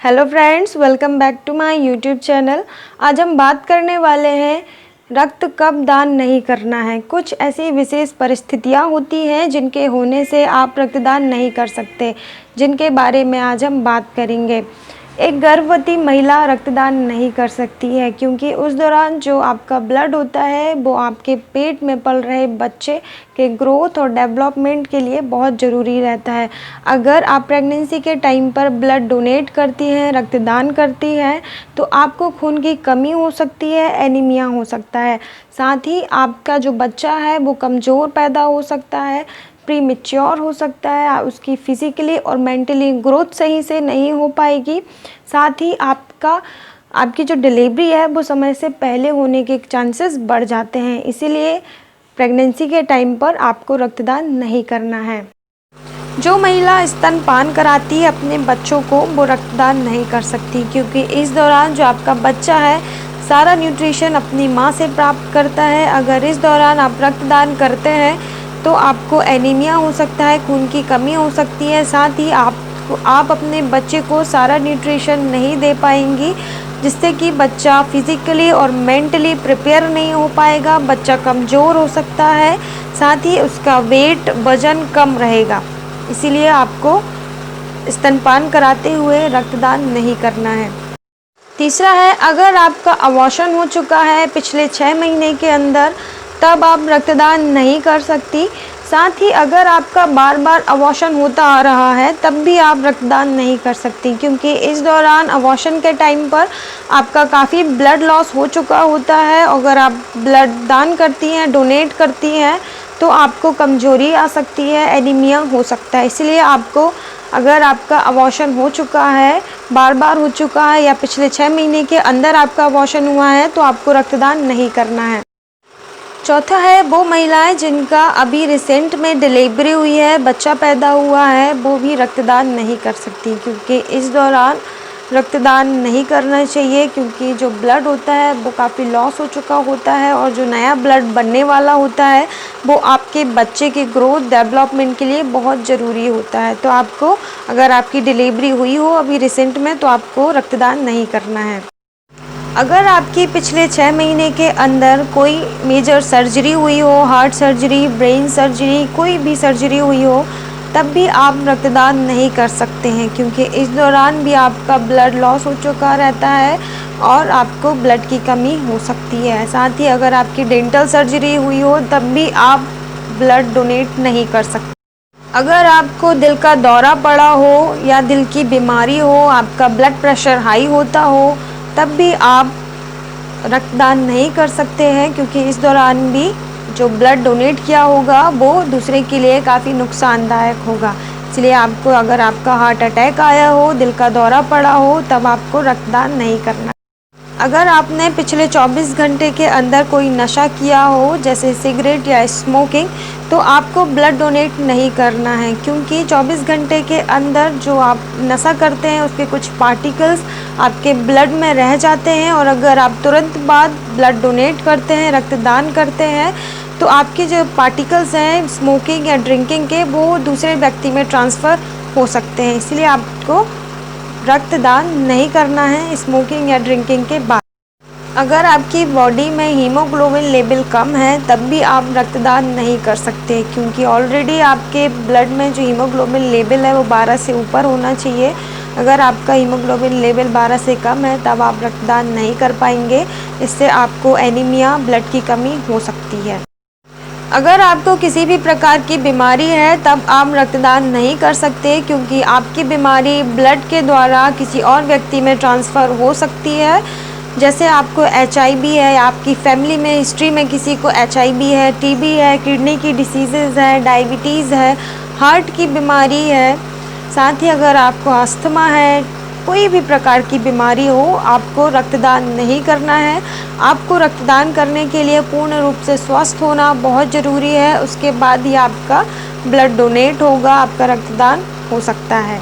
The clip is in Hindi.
Hello friends, welcome back to my YouTube channel. आज हम बात करने वाले हैं रक्त कब दान नहीं करना है। कुछ ऐसी विशेष परिस्थितियां होती हैं जिनके होने से आप रक्तदान नहीं कर सकते, जिनके बारे में आज हम बात करेंगे। एक गर्भवती महिला रक्तदान नहीं कर सकती है क्योंकि उस दौरान जो आपका ब्लड होता है वो आपके पेट में पल रहे बच्चे के ग्रोथ और डेवलपमेंट के लिए बहुत ज़रूरी रहता है। अगर आप प्रेगनेंसी के टाइम पर ब्लड डोनेट करती हैं, रक्तदान करती हैं, तो आपको खून की कमी हो सकती है, एनीमिया हो सकता है। साथ ही आपका जो बच्चा है वो कमज़ोर पैदा हो सकता है, प्री मैच्योर हो सकता है, उसकी फिज़िकली और मेंटली ग्रोथ सही से नहीं हो पाएगी। साथ ही आपकी जो डिलीवरी है वो समय से पहले होने के चांसेस बढ़ जाते हैं। इसीलिए प्रेगनेंसी के टाइम पर आपको रक्तदान नहीं करना है। जो महिला स्तनपान कराती है अपने बच्चों को, वो रक्तदान नहीं कर सकती क्योंकि इस दौरान जो आपका बच्चा है सारा न्यूट्रिशन अपनी माँ से प्राप्त करता है। अगर इस दौरान आप रक्तदान करते हैं तो आपको एनीमिया हो सकता है, खून की कमी हो सकती है। साथ ही आप अपने बच्चे को सारा न्यूट्रिशन नहीं दे पाएंगी, जिससे कि बच्चा फिज़िकली और मेंटली प्रिपेयर नहीं हो पाएगा, बच्चा कमज़ोर हो सकता है, साथ ही उसका वज़न कम रहेगा। इसीलिए आपको स्तनपान कराते हुए रक्तदान नहीं करना है। तीसरा है, अगर आपका अबॉर्शन हो चुका है पिछले 6 महीने के अंदर, तब आप रक्तदान नहीं कर सकती। साथ ही अगर आपका बार बार अबॉर्शन होता आ रहा है तब भी आप रक्तदान नहीं कर सकती क्योंकि इस दौरान अबॉर्शन के टाइम पर आपका काफ़ी ब्लड लॉस हो चुका होता है। अगर आप ब्लड दान करती हैं, डोनेट करती हैं, तो आपको कमज़ोरी आ सकती है, एनीमिया हो सकता है। इसलिए आपको, अगर आपका अबॉर्शन हो चुका है, बार बार हो चुका है या पिछले 6 महीने के अंदर आपका अबॉर्शन हुआ है, तो आपको रक्तदान नहीं करना है। चौथा है, वो महिलाएं जिनका अभी रिसेंट में डिलीवरी हुई है, बच्चा पैदा हुआ है, वो भी रक्तदान नहीं कर सकती क्योंकि इस दौरान रक्तदान नहीं करना चाहिए क्योंकि जो ब्लड होता है वो काफ़ी लॉस हो चुका होता है और जो नया ब्लड बनने वाला होता है वो आपके बच्चे की ग्रोथ डेवलपमेंट के लिए बहुत ज़रूरी होता है। तो आपको, अगर आपकी डिलीवरी हुई हो अभी रिसेंट में, तो आपको रक्तदान नहीं करना है। अगर आपकी पिछले 6 महीने के अंदर कोई मेजर सर्जरी हुई हो, हार्ट सर्जरी, ब्रेन सर्जरी, कोई भी सर्जरी हुई हो, तब भी आप रक्तदान नहीं कर सकते हैं क्योंकि इस दौरान भी आपका ब्लड लॉस हो चुका रहता है और आपको ब्लड की कमी हो सकती है। साथ ही अगर आपकी डेंटल सर्जरी हुई हो तब भी आप ब्लड डोनेट नहीं कर सकते। अगर आपको दिल का दौरा पड़ा हो या दिल की बीमारी हो, आपका ब्लड प्रेशर हाई होता हो, तब भी आप रक्तदान नहीं कर सकते हैं क्योंकि इस दौरान भी जो ब्लड डोनेट किया होगा वो दूसरे के लिए काफ़ी नुकसानदायक होगा। इसलिए आपको, अगर आपका हार्ट अटैक आया हो, दिल का दौरा पड़ा हो, तब आपको रक्तदान नहीं करना। अगर आपने पिछले 24 घंटे के अंदर कोई नशा किया हो, जैसे सिगरेट या स्मोकिंग, तो आपको ब्लड डोनेट नहीं करना है क्योंकि 24 घंटे के अंदर जो आप नशा करते हैं उसके कुछ पार्टिकल्स आपके ब्लड में रह जाते हैं और अगर आप तुरंत बाद ब्लड डोनेट करते हैं, रक्तदान करते हैं, तो आपके जो पार्टिकल्स हैं स्मोकिंग या ड्रिंकिंग के, वो दूसरे व्यक्ति में ट्रांसफ़र हो सकते हैं। इसलिए आपको रक्तदान नहीं करना है स्मोकिंग या ड्रिंकिंग के बाद। अगर आपकी बॉडी में हीमोग्लोबिन लेवल कम है तब भी आप रक्तदान नहीं कर सकते क्योंकि ऑलरेडी आपके ब्लड में जो हीमोग्लोबिन लेवल है वो 12 से ऊपर होना चाहिए। अगर आपका हीमोग्लोबिन लेवल 12 से कम है तब आप रक्तदान नहीं कर पाएंगे। इससे आपको एनीमिया, ब्लड की कमी हो सकती है। अगर आपको किसी भी प्रकार की बीमारी है तब आप रक्तदान नहीं कर सकते क्योंकि आपकी बीमारी ब्लड के द्वारा किसी और व्यक्ति में ट्रांसफ़र हो सकती है। जैसे आपको HIV है या आपकी फैमिली में हिस्ट्री में किसी को HIV है, TB है, किडनी की डिसीज़ेज़ है, डायबिटीज़ है, हार्ट की बीमारी है, साथ ही अगर आपको अस्थमा है, कोई भी प्रकार की बीमारी हो, आपको रक्तदान नहीं करना है। आपको रक्तदान करने के लिए पूर्ण रूप से स्वस्थ होना बहुत ज़रूरी है, उसके बाद ही आपका ब्लड डोनेट होगा, आपका रक्तदान हो सकता है।